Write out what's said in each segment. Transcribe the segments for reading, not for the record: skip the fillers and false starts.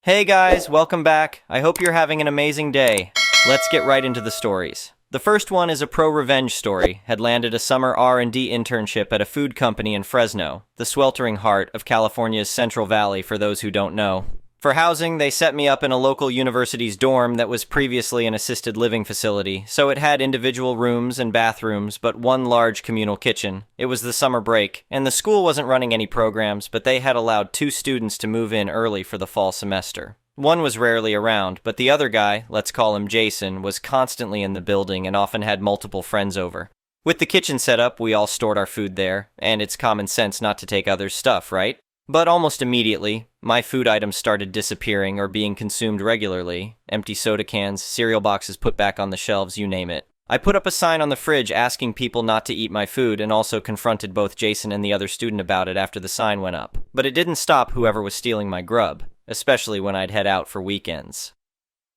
Hey guys, welcome back. I hope you're having an amazing day. Let's get right into the stories. The first one is a pro-revenge story. Had landed a summer R&D internship at a food company in Fresno, the sweltering heart of California's Central Valley for those who don't know. For housing, they set me up in a local university's dorm that was previously an assisted living facility, so it had individual rooms and bathrooms, but one large communal kitchen. It was the summer break, and the school wasn't running any programs, but they had allowed 2 students to move in early for the fall semester. One was rarely around, but the other guy, let's call him Jason, was constantly in the building and often had multiple friends over. With the kitchen set up, we all stored our food there, and it's common sense not to take others' stuff, right? But almost immediately, my food items started disappearing or being consumed regularly. Empty soda cans, cereal boxes put back on the shelves, you name it. I put up a sign on the fridge asking people not to eat my food and also confronted both Jason and the other student about it after the sign went up. But it didn't stop whoever was stealing my grub, especially when I'd head out for weekends.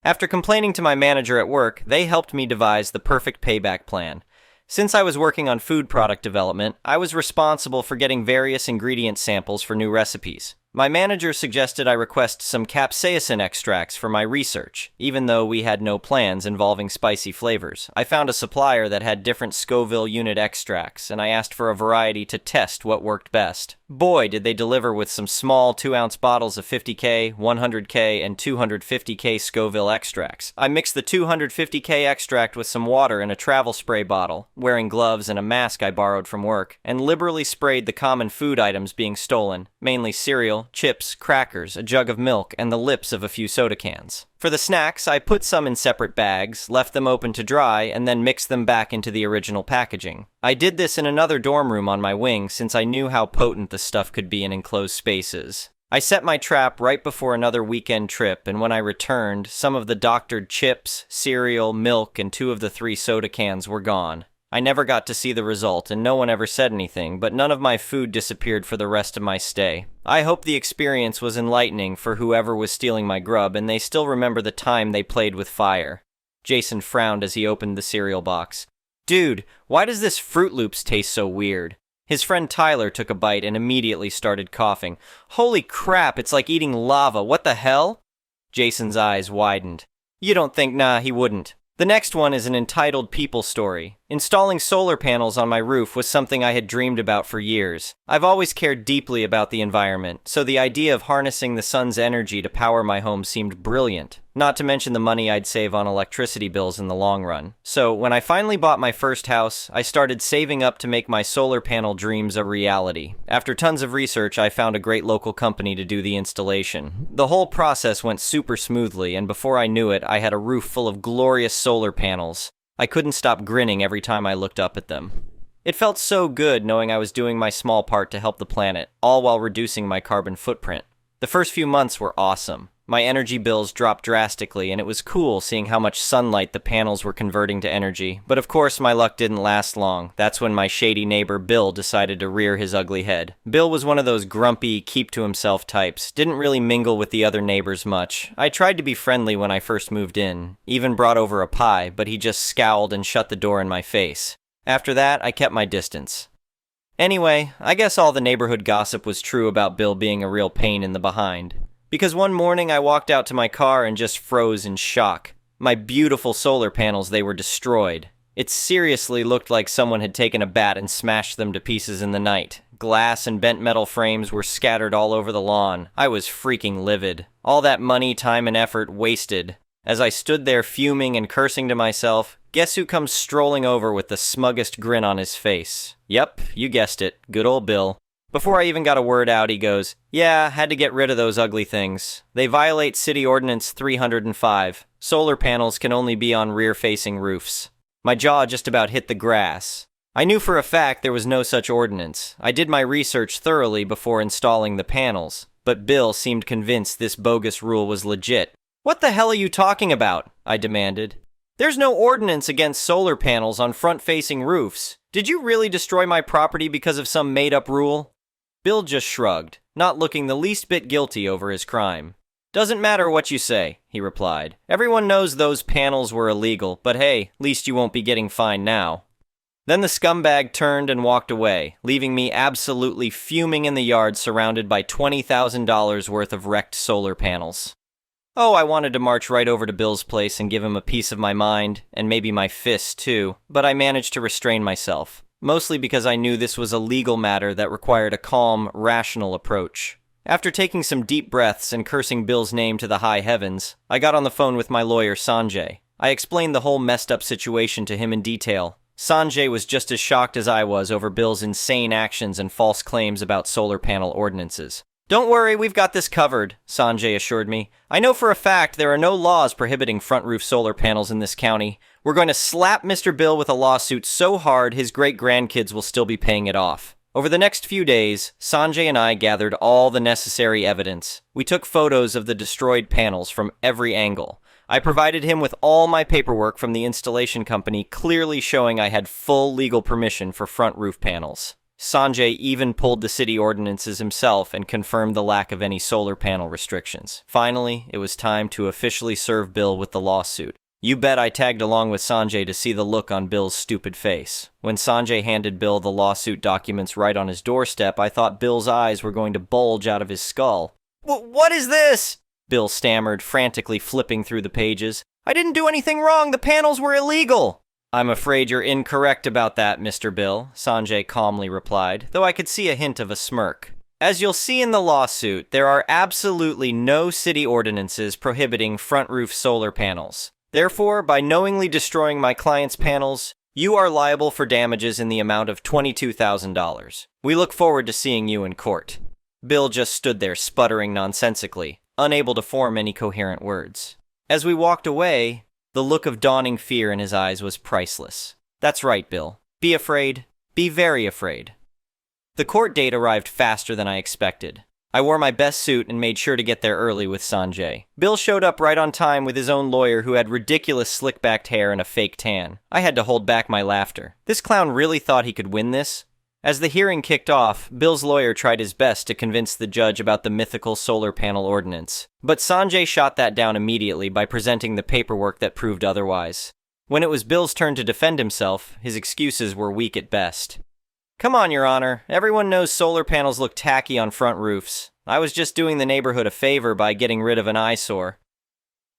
After complaining to my manager at work, they helped me devise the perfect payback plan. Since I was working on food product development, I was responsible for getting various ingredient samples for new recipes. My manager suggested I request some capsaicin extracts for my research, even though we had no plans involving spicy flavors. I found a supplier that had different Scoville unit extracts, and I asked for a variety to test what worked best. Boy, did they deliver with some small 2-ounce bottles of 50K, 100K, and 250K Scoville extracts. I mixed the 250K extract with some water in a travel spray bottle, wearing gloves and a mask I borrowed from work, and liberally sprayed the common food items being stolen, mainly cereal, chips, crackers, a jug of milk, and the lips of a few soda cans. For the snacks, I put some in separate bags, left them open to dry, and then mixed them back into the original packaging. I did this in another dorm room on my wing since I knew how potent the stuff could be in enclosed spaces. I set my trap right before another weekend trip, and when I returned, some of the doctored chips, cereal, milk, and 2 of the 3 soda cans were gone. I never got to see the result, and no one ever said anything, but none of my food disappeared for the rest of my stay. I hope the experience was enlightening for whoever was stealing my grub, and they still remember the time they played with fire. Jason frowned as he opened the cereal box. Dude, why does this Fruit Loops taste so weird? His friend Tyler took a bite and immediately started coughing. Holy crap, it's like eating lava, what the hell? Jason's eyes widened. You don't think, nah, he wouldn't. The next one is an entitled people story. Installing solar panels on my roof was something I had dreamed about for years. I've always cared deeply about the environment, so the idea of harnessing the sun's energy to power my home seemed brilliant, not to mention the money I'd save on electricity bills in the long run. So, when I finally bought my first house, I started saving up to make my solar panel dreams a reality. After tons of research, I found a great local company to do the installation. The whole process went super smoothly, and before I knew it, I had a roof full of glorious solar panels. I couldn't stop grinning every time I looked up at them. It felt so good knowing I was doing my small part to help the planet, all while reducing my carbon footprint. The first few months were awesome. My energy bills dropped drastically, and it was cool seeing how much sunlight the panels were converting to energy. But of course, my luck didn't last long. That's when my shady neighbor Bill decided to rear his ugly head. Bill was one of those grumpy, keep-to-himself types. Didn't really mingle with the other neighbors much. I tried to be friendly when I first moved in. Even brought over a pie, but he just scowled and shut the door in my face. After that, I kept my distance. Anyway, I guess all the neighborhood gossip was true about Bill being a real pain in the behind. Because one morning I walked out to my car and just froze in shock. My beautiful solar panels, they were destroyed. It seriously looked like someone had taken a bat and smashed them to pieces in the night. Glass and bent metal frames were scattered all over the lawn. I was freaking livid. All that money, time, and effort wasted. As I stood there fuming and cursing to myself, guess who comes strolling over with the smuggest grin on his face? Yep, you guessed it. Good old Bill. Before I even got a word out, he goes, "Yeah, had to get rid of those ugly things. They violate City Ordinance 305. Solar panels can only be on rear-facing roofs." My jaw just about hit the grass. I knew for a fact there was no such ordinance. I did my research thoroughly before installing the panels, but Bill seemed convinced this bogus rule was legit. "What the hell are you talking about?" I demanded. "There's no ordinance against solar panels on front-facing roofs. Did you really destroy my property because of some made-up rule?" Bill just shrugged, not looking the least bit guilty over his crime. "Doesn't matter what you say," he replied. "Everyone knows those panels were illegal, but hey, least you won't be getting fined now." Then the scumbag turned and walked away, leaving me absolutely fuming in the yard surrounded by $20,000 worth of wrecked solar panels. Oh, I wanted to march right over to Bill's place and give him a piece of my mind, and maybe my fist too, but I managed to restrain myself, mostly because I knew this was a legal matter that required a calm, rational approach. After taking some deep breaths and cursing Bill's name to the high heavens, I got on the phone with my lawyer, Sanjay. I explained the whole messed up situation to him in detail. Sanjay was just as shocked as I was over Bill's insane actions and false claims about solar panel ordinances. "Don't worry, we've got this covered," Sanjay assured me. "I know for a fact there are no laws prohibiting front roof solar panels in this county. We're going to slap Mr. Bill with a lawsuit so hard his great-grandkids will still be paying it off." Over the next few days, Sanjay and I gathered all the necessary evidence. We took photos of the destroyed panels from every angle. I provided him with all my paperwork from the installation company, clearly showing I had full legal permission for front roof panels. Sanjay even pulled the city ordinances himself and confirmed the lack of any solar panel restrictions. Finally, it was time to officially serve Bill with the lawsuit. You bet I tagged along with Sanjay to see the look on Bill's stupid face. When Sanjay handed Bill the lawsuit documents right on his doorstep, I thought Bill's eyes were going to bulge out of his skull. "What is this?" Bill stammered, frantically flipping through the pages. "I didn't do anything wrong. The panels were illegal." "I'm afraid you're incorrect about that, Mr. Bill," Sanjay calmly replied, though I could see a hint of a smirk. "As you'll see in the lawsuit, there are absolutely no city ordinances prohibiting front roof solar panels. Therefore, by knowingly destroying my client's panels, you are liable for damages in the amount of $22,000. We look forward to seeing you in court." Bill just stood there sputtering nonsensically, unable to form any coherent words. As we walked away, the look of dawning fear in his eyes was priceless. "That's right, Bill. Be afraid. Be very afraid." The court date arrived faster than I expected. I wore my best suit and made sure to get there early with Sanjay. Bill showed up right on time with his own lawyer who had ridiculous slick-backed hair and a fake tan. I had to hold back my laughter. This clown really thought he could win this? As the hearing kicked off, Bill's lawyer tried his best to convince the judge about the mythical solar panel ordinance. But Sanjay shot that down immediately by presenting the paperwork that proved otherwise. When it was Bill's turn to defend himself, his excuses were weak at best. "Come on, Your Honor. Everyone knows solar panels look tacky on front roofs. I was just doing the neighborhood a favor by getting rid of an eyesore."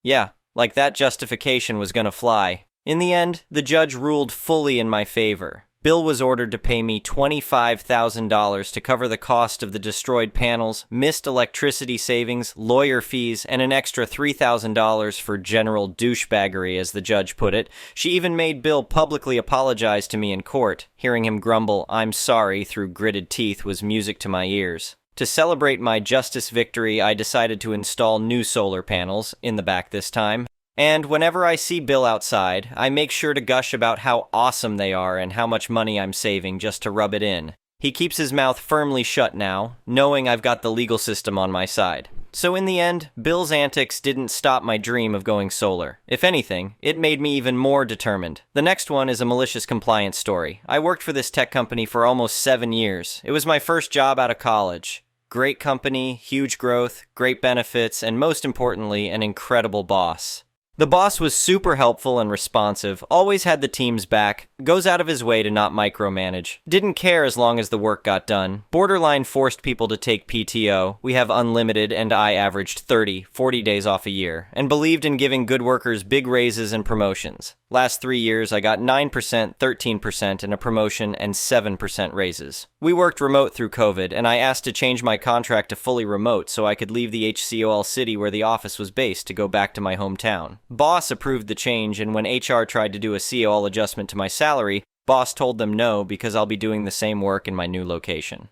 Yeah, like that justification was gonna fly. In the end, the judge ruled fully in my favor. Bill was ordered to pay me $25,000 to cover the cost of the destroyed panels, missed electricity savings, lawyer fees, and an extra $3,000 for general douchebaggery, as the judge put it. She even made Bill publicly apologize to me in court. Hearing him grumble, "I'm sorry," through gritted teeth was music to my ears. To celebrate my justice victory, I decided to install new solar panels, in the back this time. And whenever I see Bill outside, I make sure to gush about how awesome they are and how much money I'm saving just to rub it in. He keeps his mouth firmly shut now, knowing I've got the legal system on my side. So in the end, Bill's antics didn't stop my dream of going solar. If anything, it made me even more determined. The next one is a malicious compliance story. I worked for this tech company for almost 7 years. It was my first job out of college. Great company, huge growth, great benefits, and most importantly, an incredible boss. The boss was super helpful and responsive, always had the team's back, goes out of his way to not micromanage, didn't care as long as the work got done, borderline forced people to take PTO, we have unlimited and I averaged 30, 40 days off a year, and believed in giving good workers big raises and promotions. Last 3 years, I got 9%, 13%, and a promotion and 7% raises. We worked remote through COVID, and I asked to change my contract to fully remote so I could leave the HCOL city where the office was based to go back to my hometown. Boss approved the change, and when HR tried to do a COL adjustment to my salary, boss told them no because I'll be doing the same work in my new location.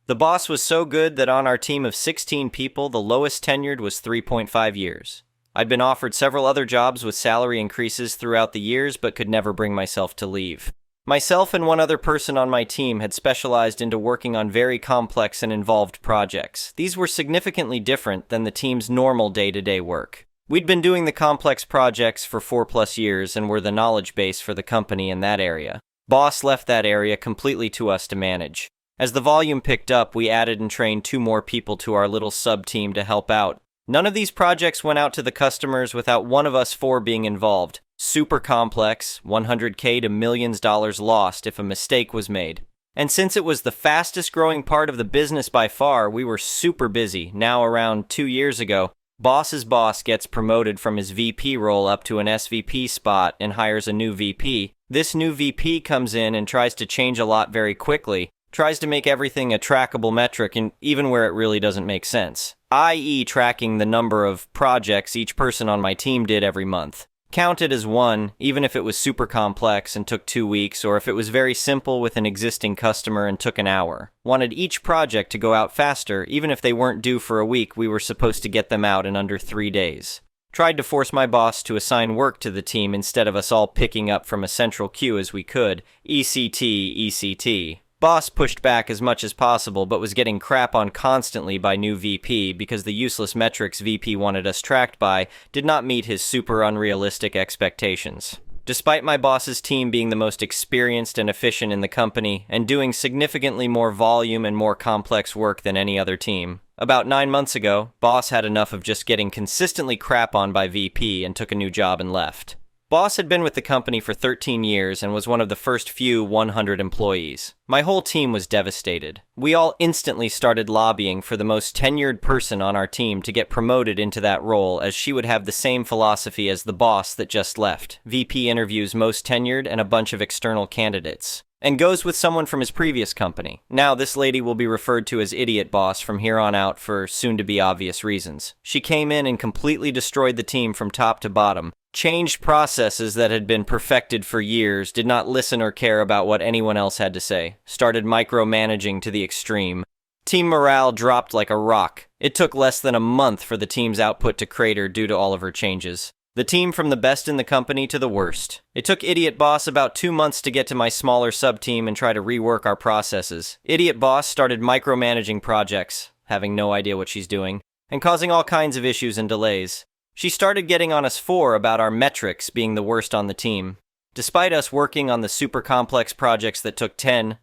The boss was so good that on our team of 16 people, the lowest tenured was 3.5 years. I'd been offered several other jobs with salary increases throughout the years, but could never bring myself to leave. Myself and one other person on my team had specialized into working on very complex and involved projects. These were significantly different than the team's normal day-to-day work. We'd been doing the complex projects for 4+ years and were the knowledge base for the company in that area. Boss left that area completely to us to manage. As the volume picked up, we added and trained 2 more people to our little sub-team to help out. None of these projects went out to the customers without one of us 4 being involved. Super complex, $100K to millions lost if a mistake was made. And since it was the fastest growing part of the business by far, we were super busy. Now around 2 years ago, Boss's boss gets promoted from his VP role up to an SVP spot and hires a new VP. This new VP comes in and tries to change a lot very quickly, tries to make everything a trackable metric, and even where it really doesn't make sense, i.e. tracking the number of projects each person on my team did every month. Counted as one, even if it was super complex and took 2 weeks, or if it was very simple with an existing customer and took an hour. Wanted each project to go out faster, even if they weren't due for a week, we were supposed to get them out in under 3 days. Tried to force my boss to assign work to the team instead of us all picking up from a central queue as we could. ECT. Boss pushed back as much as possible, but was getting crap on constantly by new VP because the useless metrics VP wanted us tracked by did not meet his super unrealistic expectations. Despite my boss's team being the most experienced and efficient in the company and doing significantly more volume and more complex work than any other team, about 9 months ago, boss had enough of just getting consistently crap on by VP and took a new job and left. Boss had been with the company for 13 years and was one of the first few 100 employees. My whole team was devastated. We all instantly started lobbying for the most tenured person on our team to get promoted into that role, as she would have the same philosophy as the boss that just left. VP interviews most tenured and a bunch of external candidates, and goes with someone from his previous company. Now this lady will be referred to as Idiot Boss from here on out for soon-to-be obvious reasons. She came in and completely destroyed the team from top to bottom, changed processes that had been perfected for years, did not listen or care about what anyone else had to say, started micromanaging to the extreme. Team morale dropped like a rock. It took less than a month for the team's output to crater due to all of her changes. The team from the best in the company to the worst. It took Idiot Boss about 2 months to get to my smaller sub-team and try to rework our processes. Idiot Boss started micromanaging projects, having no idea what she's doing, and causing all kinds of issues and delays. She started getting on us about our metrics being the worst on the team. Despite us working on the super complex projects that took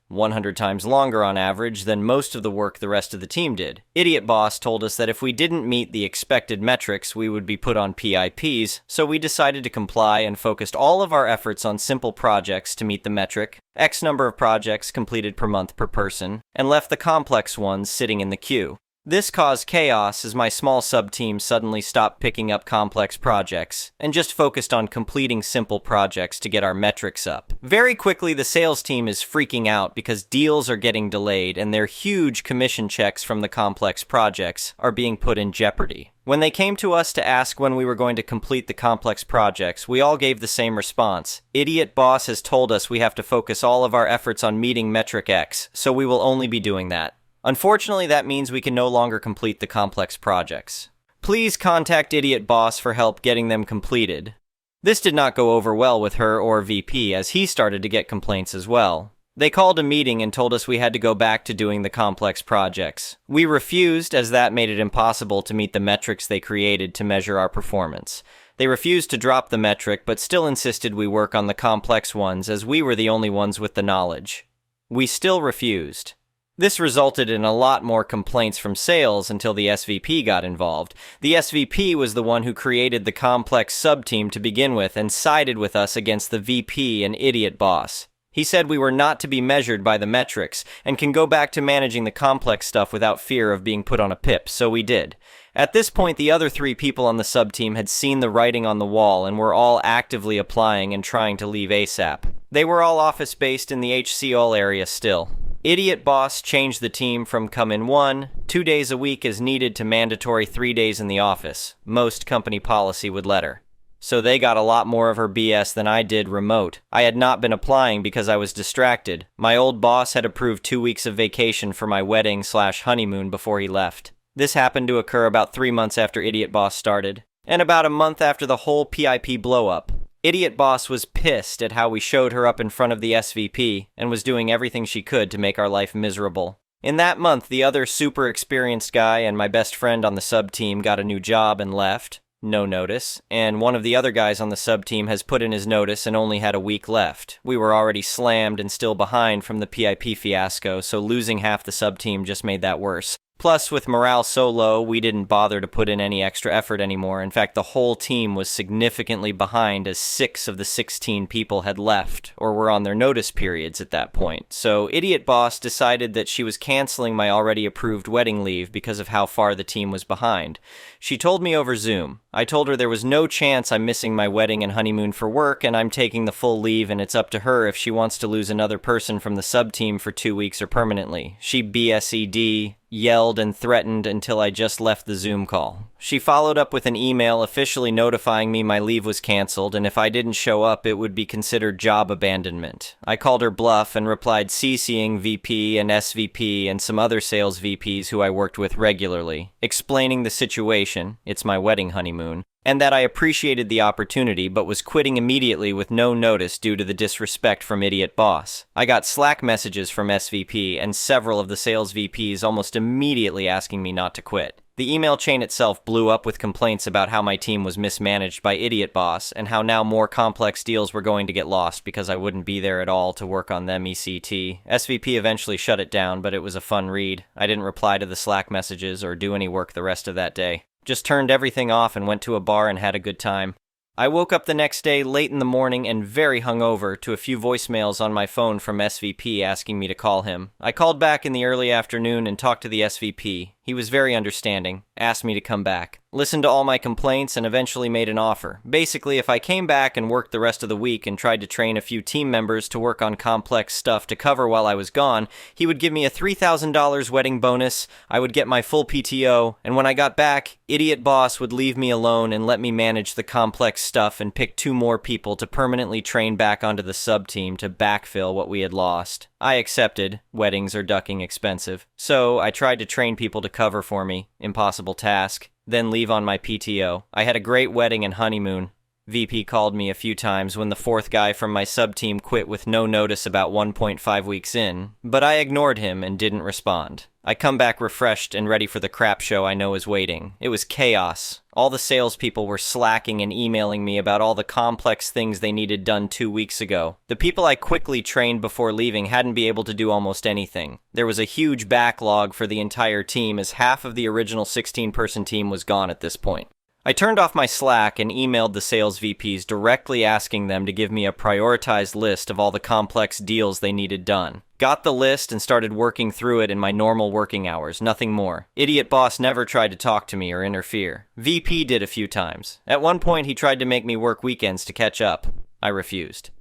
100 times longer on average than most of the work the rest of the team did, Idiot Boss told us that if we didn't meet the expected metrics, we would be put on PIPs, so we decided to comply and focused all of our efforts on simple projects to meet the metric, X number of projects completed per month per person, and left the complex ones sitting in the queue. This caused chaos as my small sub-team suddenly stopped picking up complex projects and just focused on completing simple projects to get our metrics up. Very quickly, the sales team is freaking out because deals are getting delayed and their huge commission checks from the complex projects are being put in jeopardy. When they came to us to ask when we were going to complete the complex projects, we all gave the same response. Idiot Boss has told us we have to focus all of our efforts on meeting metric X, so we will only be doing that. Unfortunately, that means we can no longer complete the complex projects. Please contact Idiot Boss for help getting them completed. This did not go over well with her or VP, as he started to get complaints as well. They called a meeting and told us we had to go back to doing the complex projects. We refused, as that made it impossible to meet the metrics they created to measure our performance. They refused to drop the metric, but still insisted we work on the complex ones, as we were the only ones with the knowledge. We still refused. This resulted in a lot more complaints from sales until the SVP got involved. The SVP was the one who created the complex sub-team to begin with and sided with us against the VP and Idiot Boss. He said we were not to be measured by the metrics and can go back to managing the complex stuff without fear of being put on a pip, so we did. At this point, the other 3 people on the sub-team had seen the writing on the wall and were all actively applying and trying to leave ASAP. They were all office-based in the HCL area still. Idiot Boss changed the team from come in 2 days a week as needed to mandatory 3 days in the office. Most company policy would let her. So they got a lot more of her BS than I did remote. I had not been applying because I was distracted. My old boss had approved 2 weeks of vacation for my wedding/honeymoon before he left. This happened to occur about 3 months after Idiot Boss started, and about a month after the whole PIP blow-up. Idiot Boss was pissed at how we showed her up in front of the SVP and was doing everything she could to make our life miserable. In that month, the other super experienced guy and my best friend on the sub-team got a new job and left, no notice, and one of the other guys on the sub-team has put in his notice and only had a week left. We were already slammed and still behind from the PIP fiasco, so losing half the sub-team just made that worse. Plus, with morale so low, we didn't bother to put in any extra effort anymore. In fact, the whole team was significantly behind as 6 of the 16 people had left or were on their notice periods at that point. So, Idiot Boss decided that she was canceling my already approved wedding leave because of how far the team was behind. She told me over Zoom. I told her there was no chance I'm missing my wedding and honeymoon for work, and I'm taking the full leave, and it's up to her if she wants to lose another person from the sub-team for 2 weeks or permanently. She BSED, yelled and threatened until I just left the Zoom call. She followed up with an email officially notifying me my leave was canceled, and if I didn't show up, it would be considered job abandonment. I called her bluff and replied CCing VP and SVP and some other sales VPs who I worked with regularly, explaining the situation, it's my wedding honeymoon, and that I appreciated the opportunity but was quitting immediately with no notice due to the disrespect from Idiot Boss. I got Slack messages from SVP and several of the sales VPs almost immediately asking me not to quit. The email chain itself blew up with complaints about how my team was mismanaged by Idiot Boss and how now more complex deals were going to get lost because I wouldn't be there at all to work on them ECT. SVP eventually shut it down, but it was a fun read. I didn't reply to the Slack messages or do any work the rest of that day. Just turned everything off and went to a bar and had a good time. I woke up the next day late in the morning and very hungover to a few voicemails on my phone from SVP asking me to call him. I called back in the early afternoon and talked to the SVP. He was very understanding, asked me to come back, listened to all my complaints, and eventually made an offer. Basically, if I came back and worked the rest of the week and tried to train a few team members to work on complex stuff to cover while I was gone, he would give me a $3,000 wedding bonus, I would get my full PTO, and when I got back, Idiot Boss would leave me alone and let me manage the complex stuff and pick 2 more people to permanently train back onto the sub-team to backfill what we had lost. I accepted. Weddings are ducking expensive. So I tried to train people to cover for me. Impossible task. Then leave on my PTO. I had a great wedding and honeymoon. VP called me a few times when the 4th guy from my sub-team quit with no notice about 1.5 weeks in, but I ignored him and didn't respond. I come back refreshed and ready for the crap show I know is waiting. It was chaos. All the salespeople were slacking and emailing me about all the complex things they needed done 2 weeks ago. The people I quickly trained before leaving hadn't been able to do almost anything. There was a huge backlog for the entire team as half of the original 16-person team was gone at this point. I turned off my Slack and emailed the sales VPs directly asking them to give me a prioritized list of all the complex deals they needed done. Got the list and started working through it in my normal working hours, nothing more. Idiot Boss never tried to talk to me or interfere. VP did a few times. At one point he tried to make me work weekends to catch up. I refused.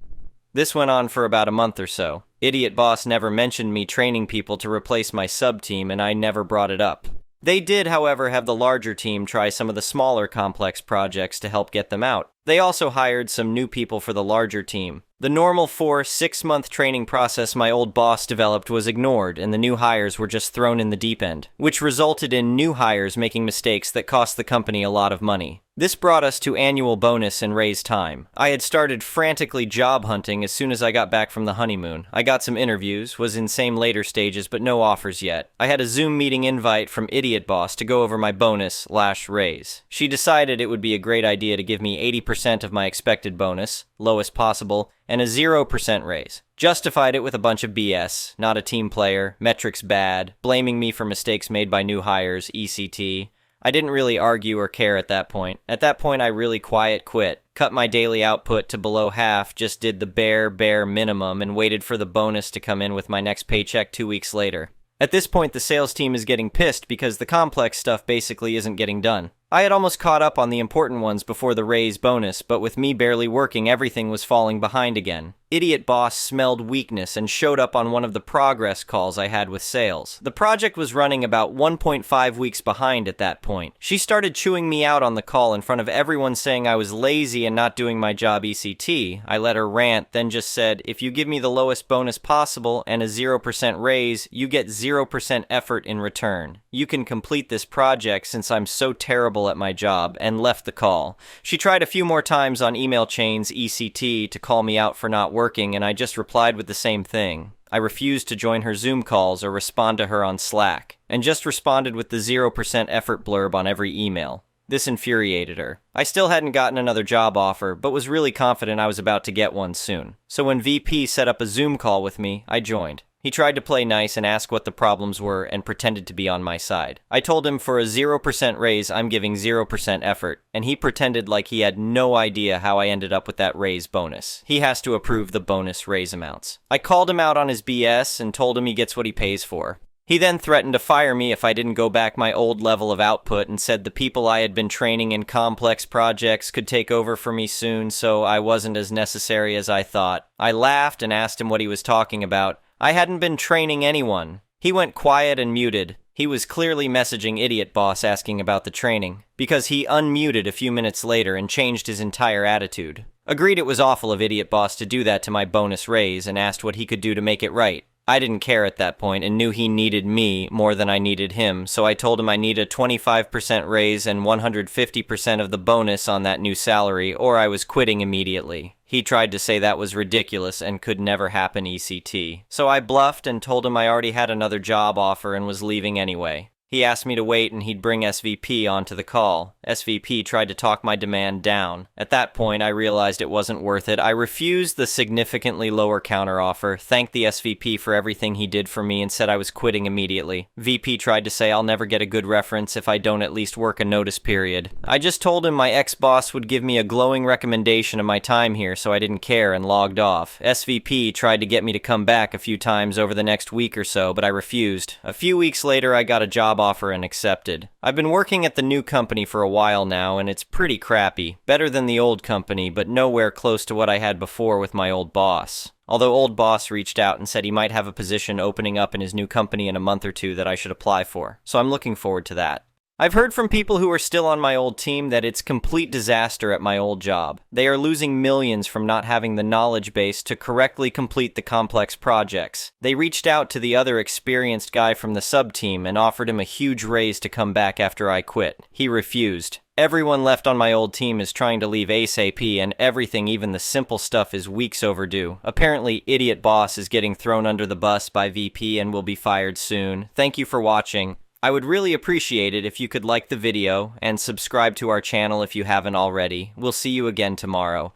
This went on for about a month or so. Idiot Boss never mentioned me training people to replace my sub-team and I never brought it up. They did, however, have the larger team try some of the smaller complex projects to help get them out. They also hired some new people for the larger team. The normal 4-6-month training process my old boss developed was ignored, and the new hires were just thrown in the deep end, which resulted in new hires making mistakes that cost the company a lot of money. This brought us to annual bonus and raise time. I had started frantically job hunting as soon as I got back from the honeymoon. I got some interviews, was in same later stages, but no offers yet. I had a Zoom meeting invite from Idiot Boss to go over my bonus/raise. She decided it would be a great idea to give me 80% of my expected bonus, lowest possible, and a 0% raise. Justified it with a bunch of BS, not a team player, metrics bad, blaming me for mistakes made by new hires, ECT. I didn't really argue or care at that point. At that point, I really quiet quit, cut my daily output to below half, just did the bare minimum, and waited for the bonus to come in with my next paycheck 2 weeks later. At this point, the sales team is getting pissed because the complex stuff basically isn't getting done. I had almost caught up on the important ones before the raise bonus, but with me barely working, everything was falling behind again. Idiot Boss smelled weakness and showed up on one of the progress calls I had with sales. The project was running about 1.5 weeks behind at that point. She started chewing me out on the call in front of everyone saying I was lazy and not doing my job ECT. I let her rant, then just said, if you give me the lowest bonus possible and a 0% raise, you get 0% effort in return. You can complete this project since I'm so terrible at my job, and left the call. She tried a few more times on email chains ECT to call me out for not working, and I just replied with the same thing. I refused to join her Zoom calls or respond to her on Slack, and just responded with the 0% effort blurb on every email. This infuriated her. I still hadn't gotten another job offer, but was really confident I was about to get one soon. So when VP set up a Zoom call with me, I joined. He tried to play nice and ask what the problems were and pretended to be on my side. I told him for a 0% raise, I'm giving 0% effort, and he pretended like he had no idea how I ended up with that raise bonus. He has to approve the bonus raise amounts. I called him out on his BS and told him he gets what he pays for. He then threatened to fire me if I didn't go back my old level of output and said the people I had been training in complex projects could take over for me soon, so I wasn't as necessary as I thought. I laughed and asked him what he was talking about. I hadn't been training anyone. He went quiet and muted. He was clearly messaging Idiot Boss asking about the training, because he unmuted a few minutes later and changed his entire attitude. Agreed it was awful of Idiot Boss to do that to my bonus raise and asked what he could do to make it right. I didn't care at that point and knew he needed me more than I needed him, so I told him I need a 25% raise and 150% of the bonus on that new salary, or I was quitting immediately. He tried to say that was ridiculous and could never happen ECT. So I bluffed and told him I already had another job offer and was leaving anyway. He asked me to wait and he'd bring SVP onto the call. SVP tried to talk my demand down. At that point, I realized it wasn't worth it. I refused the significantly lower counteroffer, thanked the SVP for everything he did for me, and said I was quitting immediately. VP tried to say I'll never get a good reference if I don't at least work a notice period. I just told him my ex-boss would give me a glowing recommendation of my time here, so I didn't care and logged off. SVP tried to get me to come back a few times over the next week or so, but I refused. A few weeks later, I got a job offer and accepted. I've been working at the new company for a while now, and it's pretty crappy. Better than the old company, but nowhere close to what I had before with my old boss. Although old boss reached out and said he might have a position opening up in his new company in a month or two that I should apply for, so I'm looking forward to that. I've heard from people who are still on my old team that it's complete disaster at my old job. They are losing millions from not having the knowledge base to correctly complete the complex projects. They reached out to the other experienced guy from the sub-team and offered him a huge raise to come back after I quit. He refused. Everyone left on my old team is trying to leave ASAP, and everything, even the simple stuff, is weeks overdue. Apparently, Idiot Boss is getting thrown under the bus by VP and will be fired soon. Thank you for watching. I would really appreciate it if you could like the video and subscribe to our channel if you haven't already. We'll see you again tomorrow.